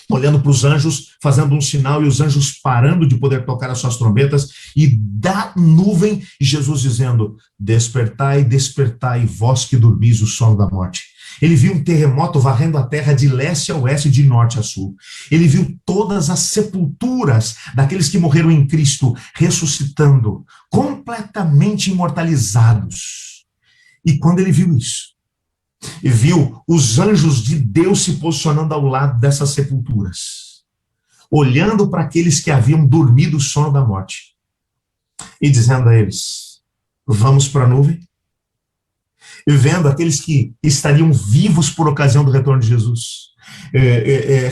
olhando para os anjos, fazendo um sinal, e os anjos parando de poder tocar as suas trombetas, e da nuvem, Jesus dizendo: despertai, despertai, vós que dormis o sono da morte. Ele viu um terremoto varrendo a terra de leste a oeste, de norte a sul. Ele viu todas as sepulturas daqueles que morreram em Cristo ressuscitando, completamente imortalizados. E quando ele viu isso, e viu os anjos de Deus se posicionando ao lado dessas sepulturas, olhando para aqueles que haviam dormido o sono da morte, e dizendo a eles: vamos para a nuvem, e vendo aqueles que estariam vivos por ocasião do retorno de Jesus,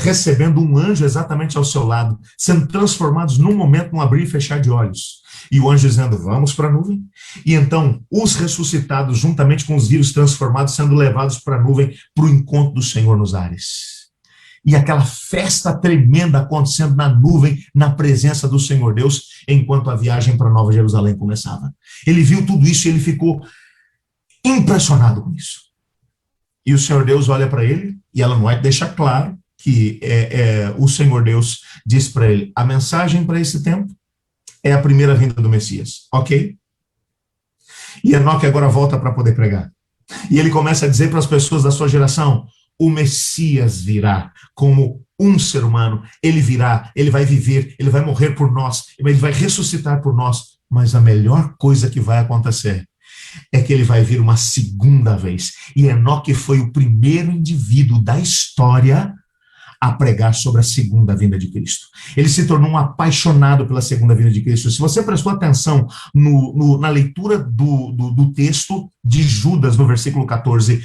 recebendo um anjo exatamente ao seu lado, sendo transformados num momento, num abrir e fechar de olhos, e o anjo dizendo: vamos para a nuvem, e então os ressuscitados, juntamente com os vivos transformados, sendo levados para a nuvem, para o encontro do Senhor nos ares. E aquela festa tremenda acontecendo na nuvem, na presença do Senhor Deus, enquanto a viagem para Nova Jerusalém começava. Ele viu tudo isso e ele ficou impressionado com isso. E o Senhor Deus olha para ele, e Ellen White deixa claro que o Senhor Deus diz para ele: a mensagem para esse tempo é a primeira vinda do Messias, ok? E Enoque agora volta para poder pregar. E ele começa a dizer para as pessoas da sua geração: o Messias virá como um ser humano, ele virá, ele vai viver, ele vai morrer por nós, ele vai ressuscitar por nós, mas a melhor coisa que vai acontecer é que ele vai vir uma segunda vez. E Enoque foi o primeiro indivíduo da história a pregar sobre a segunda vinda de Cristo. Ele se tornou um apaixonado pela segunda vinda de Cristo. Se você prestou atenção na leitura do texto, de Judas, no versículo 14,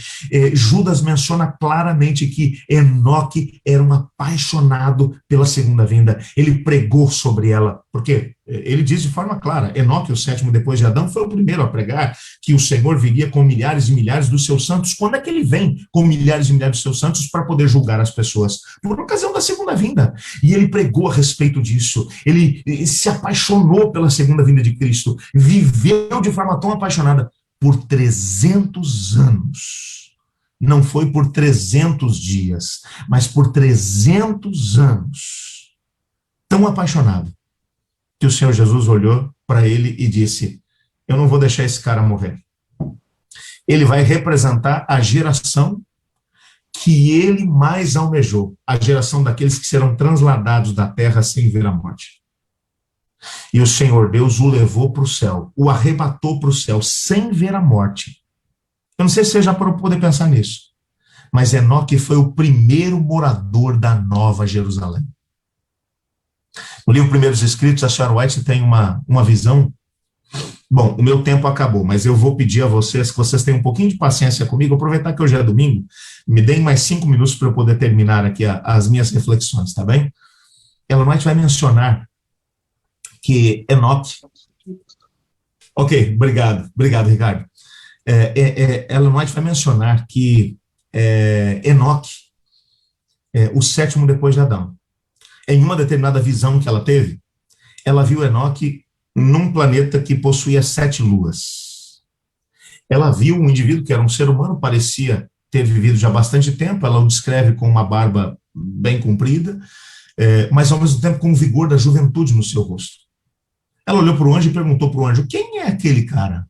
Judas menciona claramente que Enoque era um apaixonado pela segunda vinda. Ele pregou sobre ela, porque ele diz de forma clara, Enoque, o sétimo depois de Adão, foi o primeiro a pregar que o Senhor viria com milhares e milhares dos seus santos. Quando é que ele vem com milhares e milhares dos seus santos para poder julgar as pessoas? Por ocasião da segunda vinda. E ele pregou a respeito disso. Ele se apaixonou pela segunda vinda de Cristo, viveu de forma tão apaixonada por 300 anos. Não foi por 300 dias, mas por 300 anos. Tão apaixonado que o Senhor Jesus olhou para ele e disse: eu não vou deixar esse cara morrer. Ele vai representar a geração que ele mais almejou, a geração daqueles que serão transladados da terra sem ver a morte. E o Senhor Deus o levou para o céu, o arrebatou para o céu, sem ver a morte. Eu não sei se você já parou para poder pensar nisso, mas Enoque foi o primeiro morador da Nova Jerusalém. No livro Primeiros Escritos, a senhora White tem uma visão. Bom, o meu tempo acabou, mas eu vou pedir a vocês que vocês tenham um pouquinho de paciência comigo, aproveitar que hoje é domingo, me deem mais 5 minutos para eu poder terminar aqui as minhas reflexões, tá bem? Ellen White vai mencionar que Enoque... Ok, obrigado, Ricardo. Ellen White vai mencionar que Enoque, o sétimo depois de Adão, em uma determinada visão que ela teve, ela viu Enoque num planeta que possuía 7 luas. Ela viu um indivíduo que era um ser humano, parecia ter vivido já bastante tempo, ela o descreve com uma barba bem comprida, mas ao mesmo tempo com o vigor da juventude no seu rosto. Ela olhou para o anjo e perguntou para o anjo: quem é aquele cara?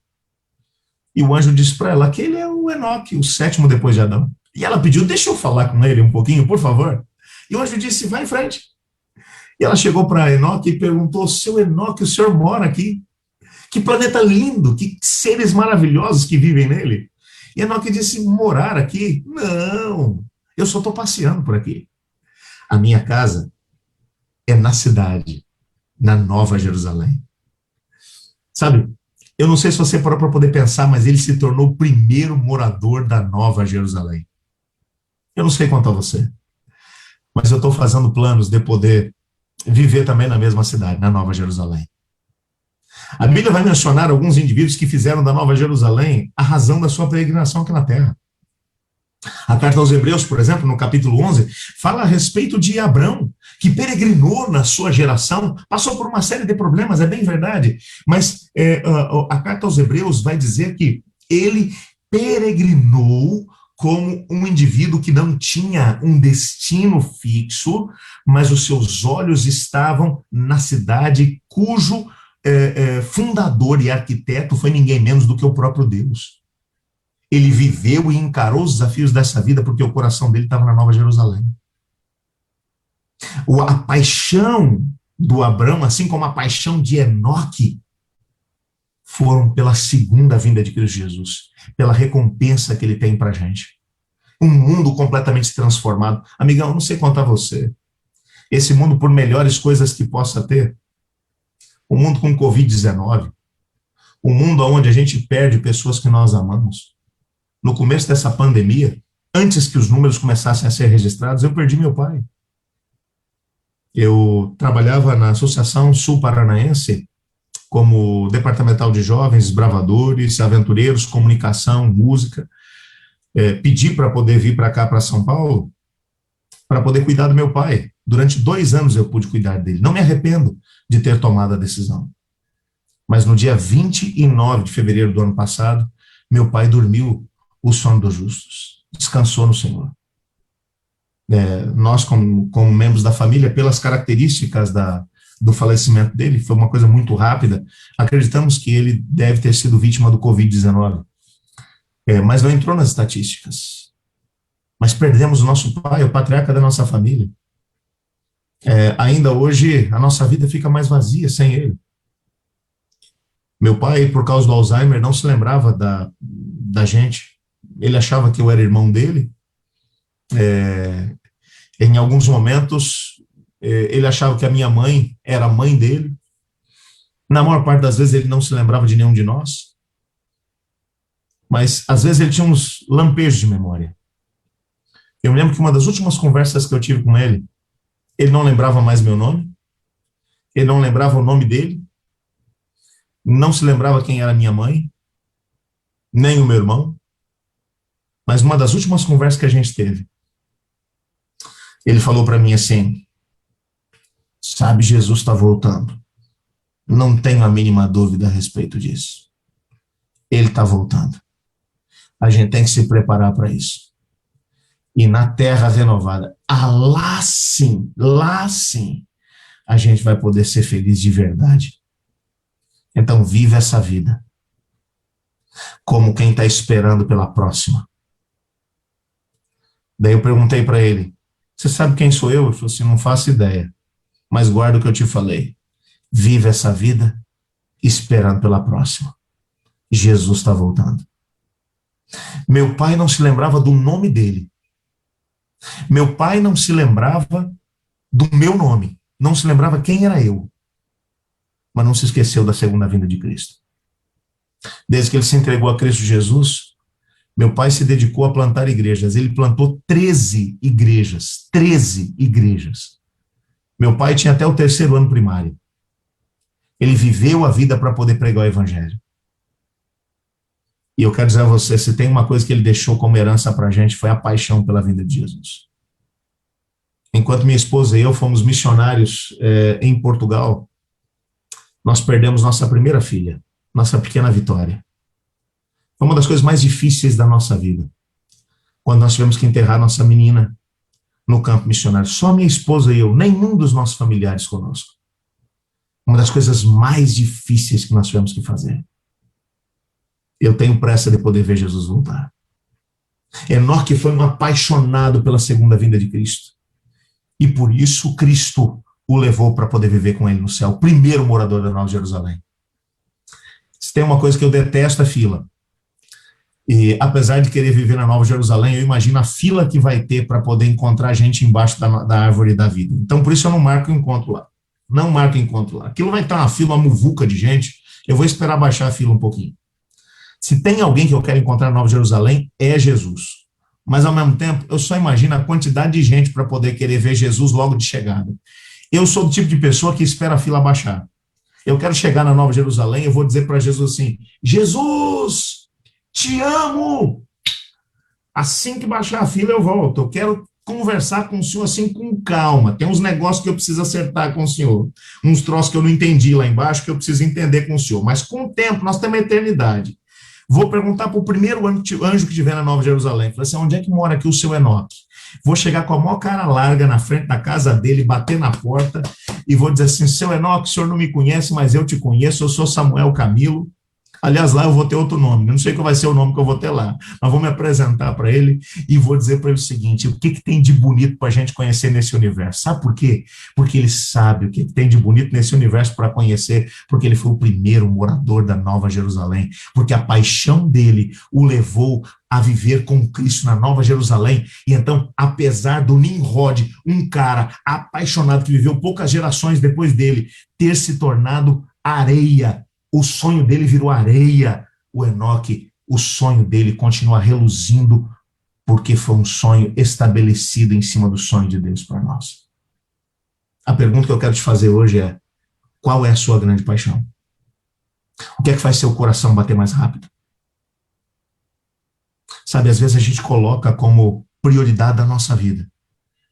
E o anjo disse para ela: aquele é o Enoque, o sétimo depois de Adão. E ela pediu: deixa eu falar com ele um pouquinho, por favor. E o anjo disse: vai em frente. E ela chegou para Enoque e perguntou: seu Enoque, o senhor mora aqui? Que planeta lindo, que seres maravilhosos que vivem nele. E Enoque disse: morar aqui? Não, eu só estou passeando por aqui. A minha casa é na cidade, na Nova Jerusalém. Sabe, eu não sei se você parou para poder pensar, mas ele se tornou o primeiro morador da Nova Jerusalém. Eu não sei quanto a você, mas eu estou fazendo planos de poder viver também na mesma cidade, na Nova Jerusalém. A Bíblia vai mencionar alguns indivíduos que fizeram da Nova Jerusalém a razão da sua peregrinação aqui na Terra. A carta aos Hebreus, por exemplo, no capítulo 11, fala a respeito de Abrão, que peregrinou na sua geração, passou por uma série de problemas, é bem verdade, mas a carta aos Hebreus vai dizer que ele peregrinou como um indivíduo que não tinha um destino fixo, mas os seus olhos estavam na cidade cujo fundador e arquiteto foi ninguém menos do que o próprio Deus. Ele viveu e encarou os desafios dessa vida porque o coração dele estava na Nova Jerusalém. A paixão do Abrão, assim como a paixão de Enoque, foram pela segunda vinda de Cristo Jesus, pela recompensa que ele tem para a gente. Um mundo completamente transformado. Amigão, não sei quanto a você. Esse mundo, por melhores coisas que possa ter, o mundo com Covid-19, o mundo onde a gente perde pessoas que nós amamos. No começo dessa pandemia, antes que os números começassem a ser registrados, eu perdi meu pai. Eu trabalhava na Associação Sul Paranaense como departamental de jovens, bravadores, aventureiros, comunicação, música. Pedi para poder vir para cá, para São Paulo, para poder cuidar do meu pai. Durante 2 anos eu pude cuidar dele. Não me arrependo de ter tomado a decisão. Mas no dia 29 de fevereiro do ano passado, meu pai dormiu o sono dos justos, descansou no Senhor. Nós, como membros da família, pelas características do falecimento dele, foi uma coisa muito rápida, acreditamos que ele deve ter sido vítima do Covid-19. Mas não entrou nas estatísticas. Mas perdemos o nosso pai, o patriarca da nossa família. Ainda hoje, a nossa vida fica mais vazia sem ele. Meu pai, por causa do Alzheimer, não se lembrava da gente. Ele achava que eu era irmão dele. Em alguns momentos, ele achava que a minha mãe era a mãe dele. Na maior parte das vezes, ele não se lembrava de nenhum de nós. mas às vezes ele tinha uns lampejos de memória. Eu me lembro que uma das últimas conversas que eu tive com ele não lembrava mais meu nome, ele não lembrava o nome dele, não se lembrava quem era minha mãe, nem o meu irmão, mas uma das últimas conversas que a gente teve, ele falou para mim assim: sabe, Jesus está voltando. Não tenho a mínima dúvida a respeito disso. Ele está voltando. A gente tem que se preparar para isso. E na terra renovada, lá sim, a gente vai poder ser feliz de verdade. Então, vive essa vida como quem está esperando pela próxima. Daí eu perguntei para ele: você sabe quem sou eu? Ele falou assim: não faço ideia, mas guarda o que eu te falei. Vive essa vida esperando pela próxima. Jesus está voltando. Meu pai não se lembrava do nome dele. Meu pai não se lembrava do meu nome. Não se lembrava quem era eu. Mas não se esqueceu da segunda vinda de Cristo. Desde que ele se entregou a Cristo Jesus, meu pai se dedicou a plantar igrejas. Ele plantou 13 igrejas. 13 igrejas. Meu pai tinha até o 3º ano primário. Ele viveu a vida para poder pregar o evangelho. E eu quero dizer a você, se tem uma coisa que ele deixou como herança para a gente, foi a paixão pela vinda de Jesus. Enquanto minha esposa e eu fomos missionários em Portugal, nós perdemos nossa primeira filha, nossa pequena Vitória. Foi uma das coisas mais difíceis da nossa vida, quando nós tivemos que enterrar nossa menina no campo missionário. Só minha esposa e eu, nenhum dos nossos familiares conosco. Uma das coisas mais difíceis que nós tivemos que fazer. Eu tenho pressa de poder ver Jesus voltar. Enoque foi um apaixonado pela segunda vinda de Cristo. E por isso Cristo o levou para poder viver com ele no céu. O primeiro morador da Nova Jerusalém. Se tem uma coisa que eu detesto, é fila. E apesar de querer viver na Nova Jerusalém, eu imagino a fila que vai ter para poder encontrar gente embaixo da árvore da vida. Então por isso eu não marco encontro lá. Não marco encontro lá. Aquilo vai estar uma fila, uma muvuca de gente. Eu vou esperar baixar a fila um pouquinho. Se tem alguém que eu quero encontrar na Nova Jerusalém, é Jesus. Mas, ao mesmo tempo, eu só imagino a quantidade de gente para poder querer ver Jesus logo de chegada. Eu sou do tipo de pessoa que espera a fila baixar. Eu quero chegar na Nova Jerusalém, eu vou dizer para Jesus assim: Jesus, te amo! Assim que baixar a fila, eu volto. Eu quero conversar com o senhor assim com calma. Tem uns negócios que eu preciso acertar com o senhor. Uns troços que eu não entendi lá embaixo que eu preciso entender com o senhor. Mas com o tempo, nós temos a eternidade. Vou perguntar para o primeiro anjo que tiver na Nova Jerusalém. Falei assim: onde é que mora aqui o seu Enoque? Vou chegar com a maior cara larga na frente da casa dele, bater na porta e vou dizer assim: seu Enoque, o senhor não me conhece, mas eu te conheço, eu sou Samuel Camilo. Aliás, lá eu vou ter outro nome, eu não sei qual vai ser o nome que eu vou ter lá, mas vou me apresentar para ele e vou dizer para ele o seguinte: o que tem de bonito para a gente conhecer nesse universo? Sabe por quê? Porque ele sabe o que tem de bonito nesse universo para conhecer, porque ele foi o primeiro morador da Nova Jerusalém, porque a paixão dele o levou a viver com Cristo na Nova Jerusalém. E então, apesar do Nimrod, um cara apaixonado que viveu poucas gerações depois dele, ter se tornado areia, o sonho dele virou areia. O Enoque, o sonho dele continua reluzindo, porque foi um sonho estabelecido em cima do sonho de Deus para nós. A pergunta que eu quero te fazer hoje é: qual é a sua grande paixão? O que é que faz seu coração bater mais rápido? Sabe, às vezes a gente coloca como prioridade da nossa vida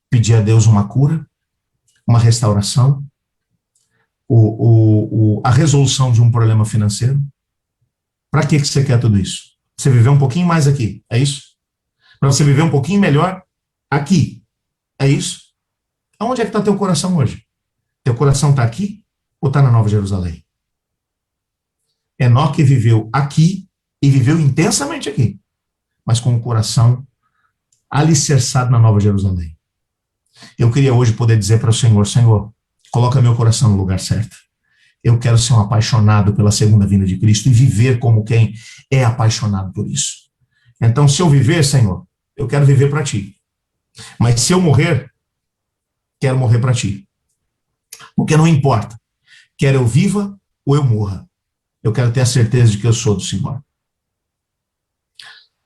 pedir a Deus uma cura, uma restauração, a resolução de um problema financeiro. Para que você quer tudo isso? Você viver um pouquinho mais aqui, é isso? Para você viver um pouquinho melhor aqui, é isso? Aonde é que está teu coração hoje? Teu coração está aqui ou está na Nova Jerusalém? Enoque viveu aqui e viveu intensamente aqui, mas com o coração alicerçado na Nova Jerusalém. Eu queria hoje poder dizer para o Senhor: Senhor, coloca meu coração no lugar certo. Eu quero ser um apaixonado pela segunda vinda de Cristo e viver como quem é apaixonado por isso. Então, se eu viver, Senhor, eu quero viver para Ti. Mas se eu morrer, quero morrer para Ti. Porque não importa, quer eu viva ou eu morra, eu quero ter a certeza de que eu sou do Senhor.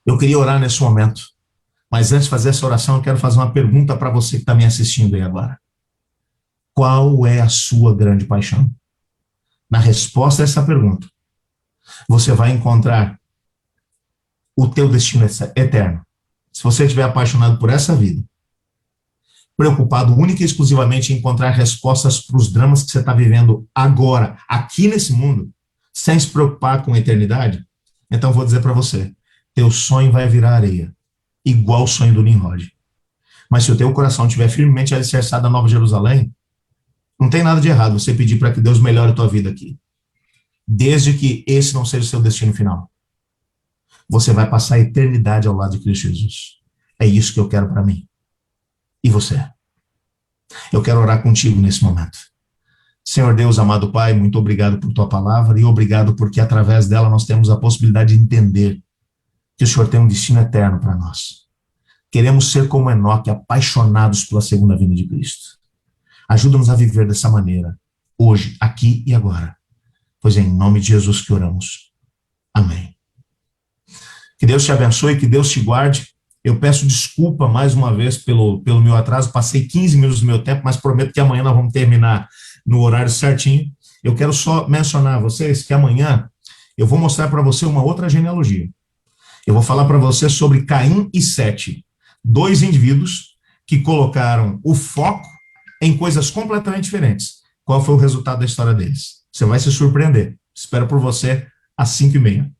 Eu queria orar nesse momento, mas antes de fazer essa oração, eu quero fazer uma pergunta para você que está me assistindo aí agora. Qual é a sua grande paixão? Na resposta a essa pergunta, você vai encontrar o teu destino eterno. Se você estiver apaixonado por essa vida, preocupado única e exclusivamente em encontrar respostas para os dramas que você está vivendo agora, aqui nesse mundo, sem se preocupar com a eternidade, então vou dizer para você, teu sonho vai virar areia, igual o sonho do Nimrod. Mas se o teu coração estiver firmemente alicerçado na Nova Jerusalém, não tem nada de errado você pedir para que Deus melhore a tua vida aqui. Desde que esse não seja o seu destino final. Você vai passar a eternidade ao lado de Cristo Jesus. É isso que eu quero para mim. E você? Eu quero orar contigo nesse momento. Senhor Deus, amado Pai, muito obrigado por tua palavra e obrigado porque através dela nós temos a possibilidade de entender que o Senhor tem um destino eterno para nós. Queremos ser como Enoque, apaixonados pela segunda vinda de Cristo. Ajuda-nos a viver dessa maneira, hoje, aqui e agora. Pois é em nome de Jesus que oramos. Amém. Que Deus te abençoe, que Deus te guarde. Eu peço desculpa mais uma vez pelo meu atraso, passei 15 minutos do meu tempo, mas prometo que amanhã nós vamos terminar no horário certinho. Eu quero só mencionar a vocês que amanhã eu vou mostrar para você uma outra genealogia. Eu vou falar para você sobre Caim e Sete, dois indivíduos que colocaram o foco em coisas completamente diferentes. Qual foi o resultado da história deles? Você vai se surpreender. Espero por você às 5h30.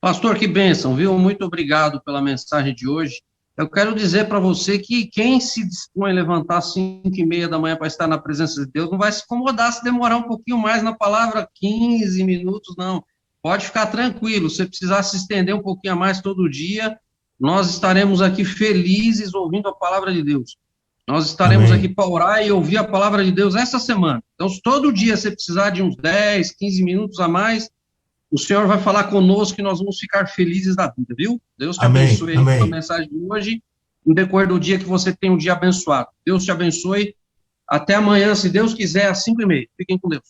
Pastor, que bênção, viu? Muito obrigado pela mensagem de hoje. Eu quero dizer para você que quem se dispõe a levantar às 5h30 da manhã para estar na presença de Deus não vai se incomodar se demorar um pouquinho mais na palavra, 15 minutos, não. Pode ficar tranquilo, se precisar se estender um pouquinho a mais todo dia, nós estaremos aqui felizes ouvindo a palavra de Deus. Nós estaremos aqui para orar e ouvir a palavra de Deus essa semana. Então, se todo dia você precisar de uns 10, 15 minutos a mais, o Senhor vai falar conosco e nós vamos ficar felizes da vida, viu? Deus te abençoe aí com a mensagem de hoje, no decorrer do dia que você tenha um dia abençoado. Deus te abençoe. Até amanhã, se Deus quiser, às 5h30. Fiquem com Deus.